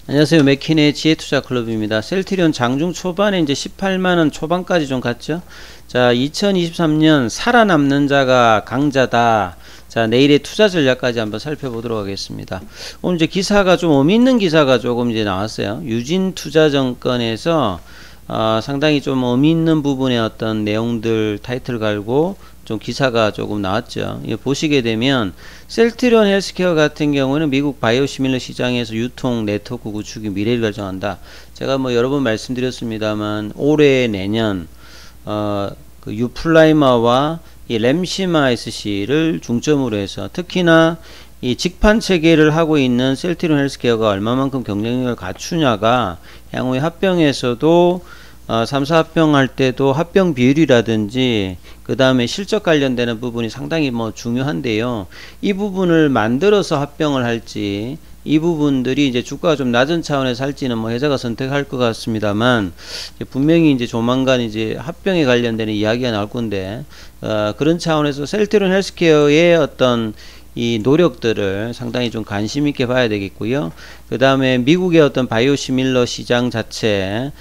안녕하세요. 맥킨의 지혜투자클럽입니다. 셀트리온 장중 초반에 이제 18만원 초반까지 좀 갔죠. 자, 2023년 살아남는 자가 강자다. 자, 내일의 투자 전략까지 한번 살펴보도록 하겠습니다. 오늘 이제 기사가 좀 의미 있는 기사가 조금 이제 나왔어요. 유진투자증권에서 상당히 좀 의미 있는 부분의 어떤 내용들 타이틀 갈고 좀 기사가 조금 나왔죠. 이거 보시게 되면 셀트리온 헬스케어 같은 경우는 미국 바이오시밀러 시장에서 유통 네트워크 구축이 미래를 결정한다. 제가 뭐 여러 번 말씀드렸습니다만 올해 내년 그 유플라이마와 이 램시마 SC를 중점으로 해서 특히나 이 직판 체계를 하고 있는 셀트리온 헬스케어가 얼마만큼 경쟁력을 갖추냐가 향후에 합병에서도 3사 합병할 때도 합병 비율이라든지 그 다음에 실적 관련되는 부분이 상당히 뭐 중요한데요. 이 부분을 만들어서 합병을 할지 이 부분들이 이제 주가가 좀 낮은 차원에서 할지는 뭐 회사가 선택할 것 같습니다만 분명히 이제 조만간 이제 합병에 관련되는 이야기가 나올 건데 그런 차원에서 셀트리온 헬스케어의 어떤 이 노력들을 상당히 좀 관심 있게 봐야 되겠고요. 그 다음에 미국의 어떤 바이오시밀러 시장 자체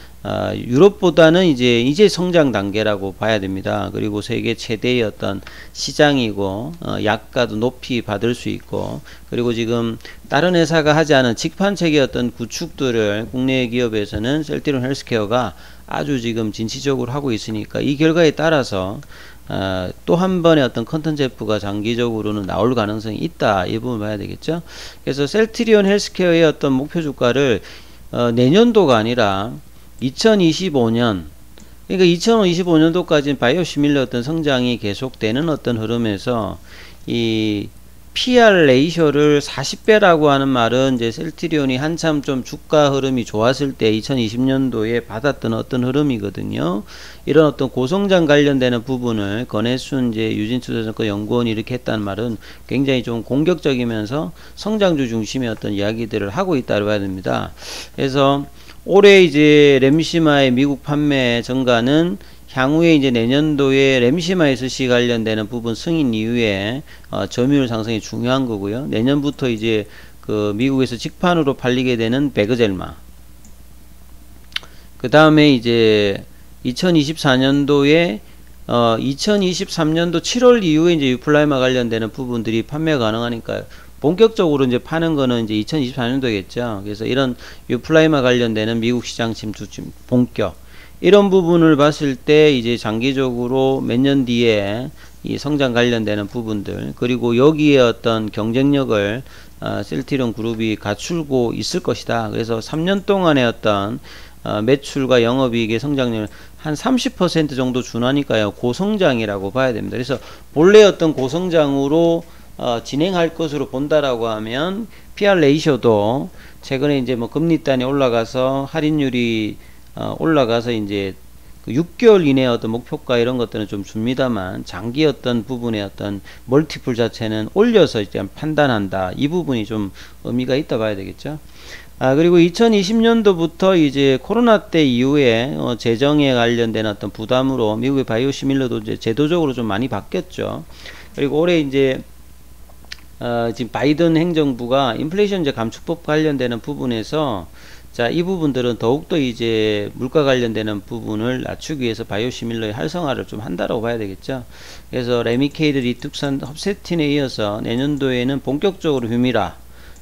유럽보다는 이제 성장 단계라고 봐야 됩니다. 그리고 세계 최대의 어떤 시장이고 약가도 높이 받을 수 있고 그리고 지금 다른 회사가 하지 않은 직판체계 어떤 구축들을 국내 기업에서는 셀트리온 헬스케어가 아주 지금 진취적으로 하고 있으니까 이 결과에 따라서 또 한 번의 어떤 컨텐츠 F가 장기적으로는 나올 가능성이 있다. 이 부분 봐야 되겠죠. 그래서 셀트리온 헬스케어의 어떤 목표 주가를 내년도가 아니라 2025년 그러니까 2025년도까지는 바이오시밀러 어떤 성장이 계속되는 어떤 흐름에서 이 PR 레이쇼를 40배라고 하는 말은 이제 셀트리온이 한참 좀 주가 흐름이 좋았을 때 2020년도에 받았던 어떤 흐름이거든요. 이런 어떤 고성장 관련되는 부분을 권혜순 이제 유진투자증권 연구원이 이렇게 했다는 말은 굉장히 좀 공격적이면서 성장주 중심의 어떤 이야기들을 하고 있다고 봐야 됩니다. 그래서 올해 이제 램시마의 미국 판매 증가는 향후에 이제 내년도에 램시마 SC 관련되는 부분 승인 이후에 점유율 상승이 중요한 거고요. 내년부터 이제 그 미국에서 직판으로 팔리게 되는 베그젤마. 그 다음에 이제 2024년도에 2023년도 7월 이후에 이제 유플라이마 관련되는 부분들이 판매가 가능하니까 본격적으로 이제 파는 거는 이제 2024년도겠죠. 그래서 이런 유플라이마 관련되는 미국 시장 침투 본격 이런 부분을 봤을 때 이제 장기적으로 몇 년 뒤에 이 성장 관련되는 부분들 그리고 여기에 어떤 경쟁력을 셀트리온 그룹이 갖추고 있을 것이다. 그래서 3년 동안의 어떤 매출과 영업이익의 성장률 한 30% 정도 준하니까요. 고성장이라고 봐야 됩니다. 그래서 본래 어떤 고성장으로 진행할 것으로 본다라고 하면 PR 레이쇼도 최근에 이제 뭐 금리단이 올라가서 할인율이 올라가서 이제 6개월 이내 어떤 목표가 이런 것들은 좀 줍니다만 장기 어떤 부분의 어떤 멀티플 자체는 올려서 이제 판단한다. 이 부분이 좀 의미가 있다 봐야 되겠죠. 그리고 2020년도부터 이제 코로나 때 이후에 재정에 관련된 어떤 부담으로 미국의 바이오시밀러도 이제 제도적으로 좀 많이 바뀌었죠. 그리고 올해 이제 지금 바이든 행정부가 인플레이션제 감축법 관련되는 부분에서 자, 이 부분들은 더욱더 이제 물가 관련되는 부분을 낮추기 위해서 바이오시밀러의 활성화를 좀 한다라고 봐야 되겠죠. 그래서 레미케이드, 리툭산, 헙세틴에 이어서 내년도에는 본격적으로 휴미라,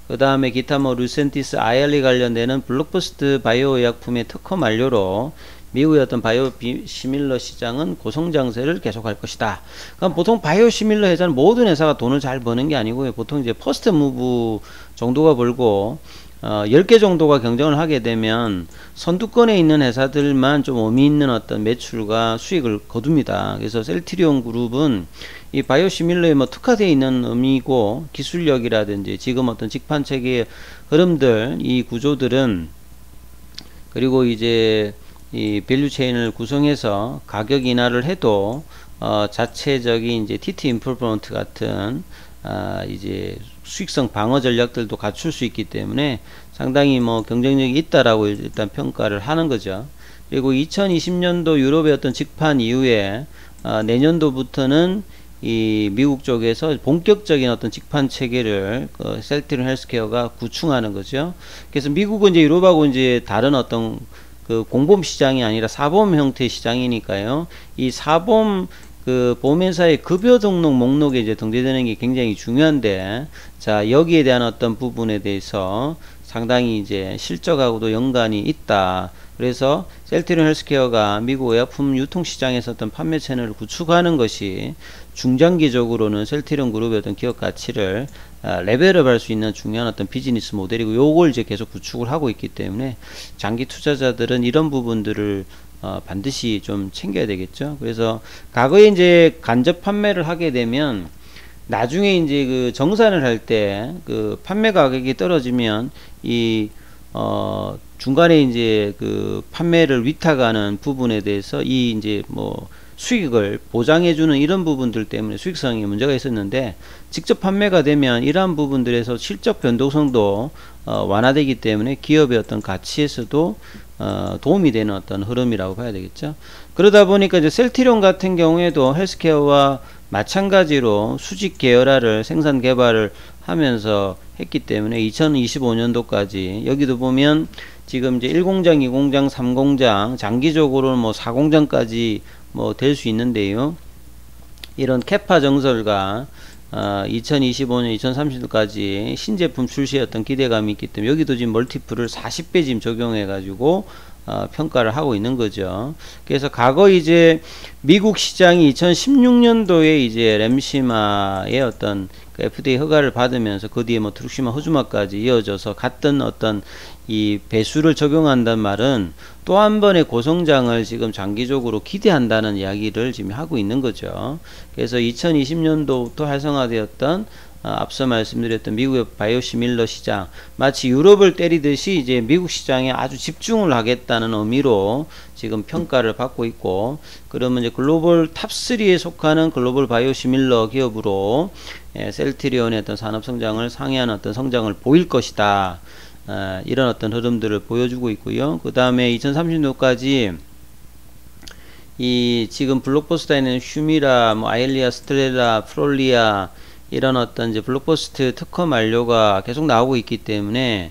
그 다음에 기타 뭐 루센티스, 아이알리 관련되는 블록버스트 바이오 의약품의 특허 만료로 미국의 어떤 바이오시밀러 시장은 고성장세를 계속할 것이다. 그럼 보통 바이오시밀러 회사는 모든 회사가 돈을 잘 버는 게 아니고요. 보통 이제 퍼스트 무브 정도가 벌고 10개 정도가 경쟁을 하게 되면 선두권에 있는 회사들만 좀 의미 있는 어떤 매출과 수익을 거둡니다. 그래서 셀트리온 그룹은 이 바이오시밀러에 뭐 특화되어 있는 의미고 기술력이라든지 지금 어떤 직판 체계의 흐름들, 이 구조들은 그리고 이제 이 밸류 체인을 구성해서 가격 인하를 해도 자체적인 이제 TT 임프루먼트 같은 이제 수익성 방어 전략들도 갖출 수 있기 때문에 상당히 뭐 경쟁력이 있다라고 일단 평가를 하는 거죠. 그리고 2020년도 유럽의 어떤 직판 이후에 내년도부터는 이 미국 쪽에서 본격적인 어떤 직판 체계를 셀트리온 헬스케어가 구축하는 거죠. 그래서 미국은 이제 유럽하고 이제 다른 어떤 그 공범 시장이 아니라 사범 형태의 시장이니까요. 이 사범 그 보험회사의 급여 등록 목록에 이제 등재되는 게 굉장히 중요한데, 자, 여기에 대한 어떤 부분에 대해서 상당히 이제 실적하고도 연관이 있다. 그래서 셀트리온 헬스케어가 미국 의약품 유통시장에서 어떤 판매 채널을 구축하는 것이 중장기적으로는 셀트리온 그룹의 어떤 기업 가치를 레벨업 할 수 있는 중요한 어떤 비즈니스 모델이고, 요걸 이제 계속 구축을 하고 있기 때문에 장기 투자자들은 이런 부분들을 반드시 좀 챙겨야 되겠죠. 그래서 과거에 이제 간접 판매를 하게 되면 나중에 이제 그 정산을 할 때 그 판매 가격이 떨어지면 이 중간에 이제 그 판매를 위탁하는 부분에 대해서 이 이제 뭐 수익을 보장해주는 이런 부분들 때문에 수익성이 문제가 있었는데, 직접 판매가 되면 이러한 부분들에서 실적 변동성도 완화되기 때문에 기업의 어떤 가치에서도 도움이 되는 어떤 흐름이라고 봐야 되겠죠. 그러다 보니까 이제 셀트리온 같은 경우에도 헬스케어와 마찬가지로 수직 계열화를 생산 개발을 하면서 했기 때문에 2025년도까지 여기도 보면 지금 이제 1공장, 2공장, 3공장, 장기적으로는 뭐 4공장까지 뭐 될 수 있는데요. 이런 캐파 정설과 2025년, 2030년까지 신제품 출시에 어떤 기대감이 있기 때문에 여기도 지금 멀티플을 40배 지금 적용해 가지고 평가를 하고 있는 거죠. 그래서 과거 이제 미국 시장이 2016년도에 이제 램시마의 어떤 그 FDA 허가를 받으면서 그 뒤에 뭐 트룩시마, 호주마까지 이어져서 갔던 어떤 이 배수를 적용한다는 말은 또 한 번의 고성장을 지금 장기적으로 기대한다는 이야기를 지금 하고 있는 거죠. 그래서 2020년도부터 활성화되었던 앞서 말씀드렸던 미국의 바이오시밀러 시장, 마치 유럽을 때리듯이 이제 미국 시장에 아주 집중을 하겠다는 의미로 지금 평가를 받고 있고, 그러면 이제 글로벌 탑3에 속하는 글로벌 바이오시밀러 기업으로 셀트리온의 어떤 산업 성장을 상회하는 어떤 성장을 보일 것이다. 이런 어떤 흐름들을 보여주고 있고요. 그 다음에 2030년도까지 이 지금 블록버스터에 있는 휴미라, 뭐 아일리아, 스트렐라, 프롤리아 이런 어떤 이제 블록버스터 특허 만료가 계속 나오고 있기 때문에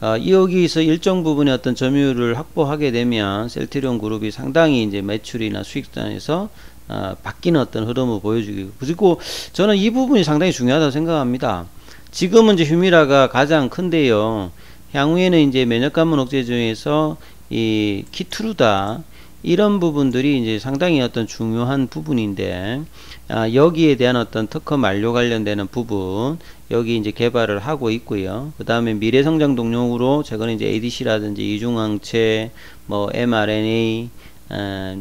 여기서 일정 부분의 어떤 점유율을 확보하게 되면 셀트리온 그룹이 상당히 이제 매출이나 수익단에서 바뀌는 어떤 흐름을 보여주고, 그리고 저는 이 부분이 상당히 중요하다고 생각합니다. 지금은 이제 휴미라가 가장 큰데요. 향후에는 이제 면역감염 억제 중에서 이 키트루다 이런 부분들이 이제 상당히 어떤 중요한 부분인데, 여기에 대한 어떤 특허 만료 관련되는 부분 여기 이제 개발을 하고 있고요. 그 다음에 미래성장 동력으로 최근에 이제 ADC라든지 이중항체, 뭐 mRNA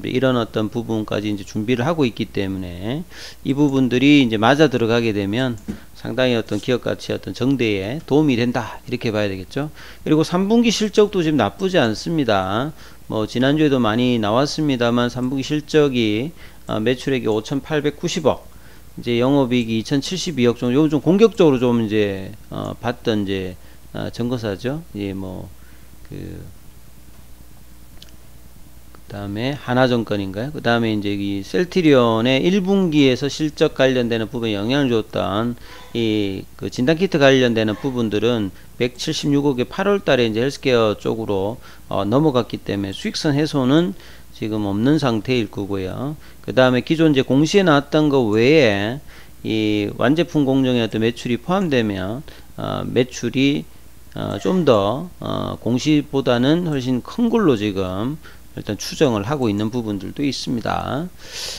이런 어떤 부분까지 이제 준비를 하고 있기 때문에 이 부분들이 이제 맞아 들어가게 되면 상당히 어떤 기업 가치 어떤 정대에 도움이 된다, 이렇게 봐야 되겠죠. 그리고 3분기 실적도 지금 나쁘지 않습니다. 뭐 지난주에도 많이 나왔습니다만 3분기 실적이 매출액이 5,890억, 이제 영업이익이 2,072억 정도, 요즘 좀 공격적으로 좀 이제 봤던 이제 증거사죠. 예, 뭐 다음에 하나증권인가요? 그 다음에 이제 이 셀트리온의 1분기에서 실적 관련되는 부분에 영향을 줬던 이 그 진단키트 관련되는 부분들은 176억에 8월 달에 이제 헬스케어 쪽으로 넘어갔기 때문에 수익성 해소는 지금 없는 상태일 거고요. 그 다음에 기존 이제 공시에 나왔던 거 외에 이 완제품 공정의 어떤 매출이 포함되면 매출이 좀 더 공시보다는 훨씬 큰 걸로 지금 일단 추정을 하고 있는 부분들도 있습니다.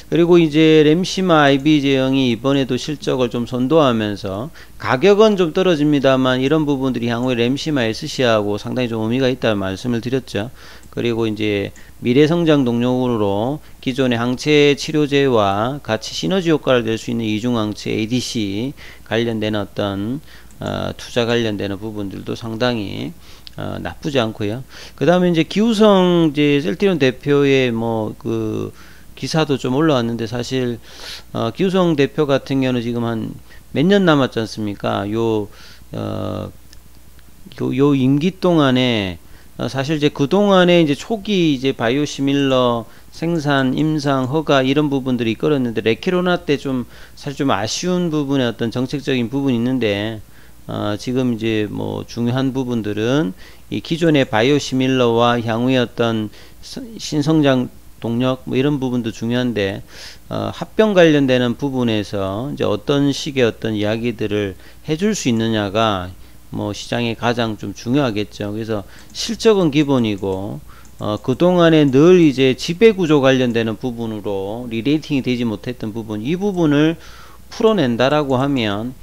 그리고 이제 램시마 IB 제형이 이번에도 실적을 좀 선도하면서 가격은 좀 떨어집니다만 이런 부분들이 향후에 램시마 SC하고 상당히 좀 의미가 있다는 말씀을 드렸죠. 그리고 이제 미래성장 동력으로 기존의 항체 치료제와 같이 시너지 효과를 낼 수 있는 이중항체 ADC 관련된 어떤 투자 관련되는 부분들도 상당히 나쁘지 않고요. 그 다음에 이제 기우성 이제 셀트리온 대표의 뭐 그 기사도 좀 올라왔는데, 사실 기우성 대표 같은 경우는 지금 한 몇 년 남았지 않습니까? 요 임기 동안에 사실 이제 그 동안에 이제 초기 이제 바이오시밀러 생산, 임상, 허가 이런 부분들이 이끌었는데 레키로나 때 좀 사실 좀 아쉬운 부분의 어떤 정책적인 부분이 있는데 지금 이제 뭐 중요한 부분들은 이 기존의 바이오시밀러와 향후의 어떤 신성장 동력 뭐 이런 부분도 중요한데 합병 관련되는 부분에서 이제 어떤 식의 어떤 이야기들을 해줄 수 있느냐가 뭐 시장에 가장 좀 중요하겠죠. 그래서 실적은 기본이고 그동안에 늘 이제 지배구조 관련되는 부분으로 리레이팅이 되지 못했던 부분, 이 부분을 풀어낸다라고 하면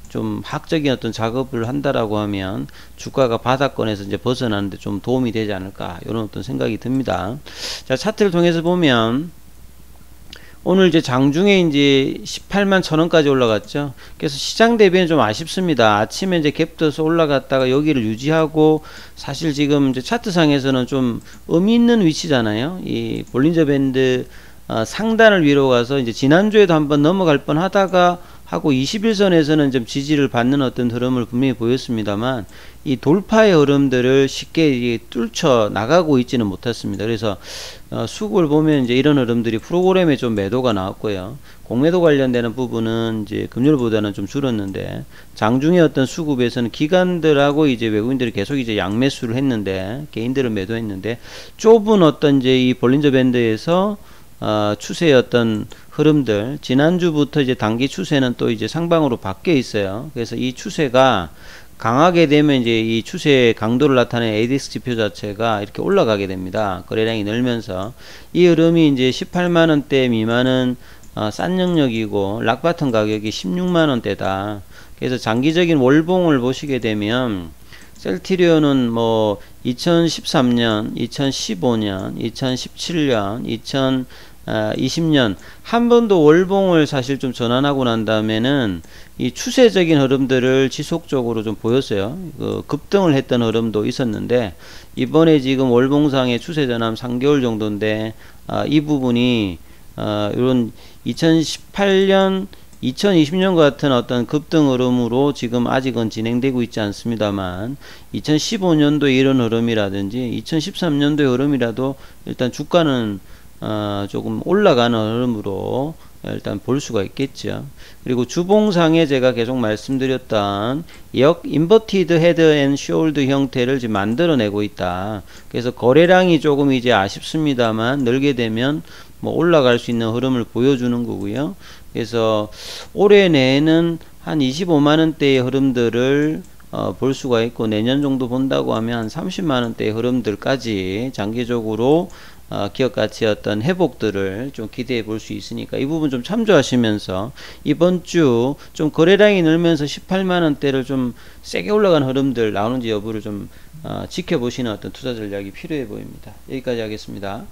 좀 학적인 어떤 작업을 한다라고 하면 주가가 바닥권에서 이제 벗어나는데 좀 도움이 되지 않을까, 이런 어떤 생각이 듭니다. 자, 차트를 통해서 보면 오늘 이제 장중에 이제 18만 1000원까지 올라갔죠. 그래서 시장 대비는 좀 아쉽습니다. 아침에 이제 갭 떠서 올라갔다가 여기를 유지하고, 사실 지금 이제 차트상에서는 좀 의미 있는 위치잖아요. 이 볼린저 밴드 상단을 위로 가서 이제 지난주에도 한번 넘어갈 뻔 하다가 하고 21선에서는 좀 지지를 받는 어떤 흐름을 분명히 보였습니다만, 이 돌파의 흐름들을 쉽게 뚫쳐 나가고 있지는 못했습니다. 그래서 수급을 보면 이제 이런 흐름들이 프로그램에 좀 매도가 나왔고요. 공매도 관련되는 부분은 이제 금요일보다는 좀 줄었는데, 장중에 어떤 수급에서는 기관들하고 이제 외국인들이 계속 이제 양매수를 했는데, 개인들은 매도했는데, 좁은 어떤 이제 이 볼린저 밴드에서 추세의 어떤 흐름들, 지난주부터 이제 단기 추세는 또 이제 상방으로 바뀌어 있어요. 그래서 이 추세가 강하게 되면 이제 이 추세의 강도를 나타내는 ADX 지표 자체가 이렇게 올라가게 됩니다. 거래량이 늘면서 이 흐름이 이제 18만원대 미만은 싼 영역이고 락바텀 가격이 16만원대다. 그래서 장기적인 월봉을 보시게 되면 셀트리온은 뭐 2013년, 2015년, 2017년, 2020년 한 번도 월봉을 사실 좀 전환하고 난 다음에는 이 추세적인 흐름들을 지속적으로 좀 보였어요. 급등을 했던 흐름도 있었는데, 이번에 지금 월봉상의 추세 전환 3개월 정도인데 이 부분이 이런 2018년 2020년 같은 어떤 급등 흐름으로 지금 아직은 진행되고 있지 않습니다만, 2015년도에 이런 흐름이라든지 2013년도의 흐름이라도 일단 주가는 조금 올라가는 흐름으로 일단 볼 수가 있겠죠. 그리고 주봉상에 제가 계속 말씀드렸던 인버티드 헤드 앤 숄드 형태를 지금 만들어내고 있다. 그래서 거래량이 조금 이제 아쉽습니다만 늘게 되면 뭐 올라갈 수 있는 흐름을 보여주는 거고요. 그래서 올해 내에는 한 25만원대의 흐름들을 볼 수가 있고, 내년 정도 본다고 하면 한 30만원대의 흐름들까지 장기적으로 기업 가치의 어떤 회복들을 좀 기대해 볼 수 있으니까 이 부분 좀 참조하시면서 이번 주 좀 거래량이 늘면서 18만원대를 좀 세게 올라간 흐름들 나오는지 여부를 좀 지켜보시는 어떤 투자 전략이 필요해 보입니다. 여기까지 하겠습니다.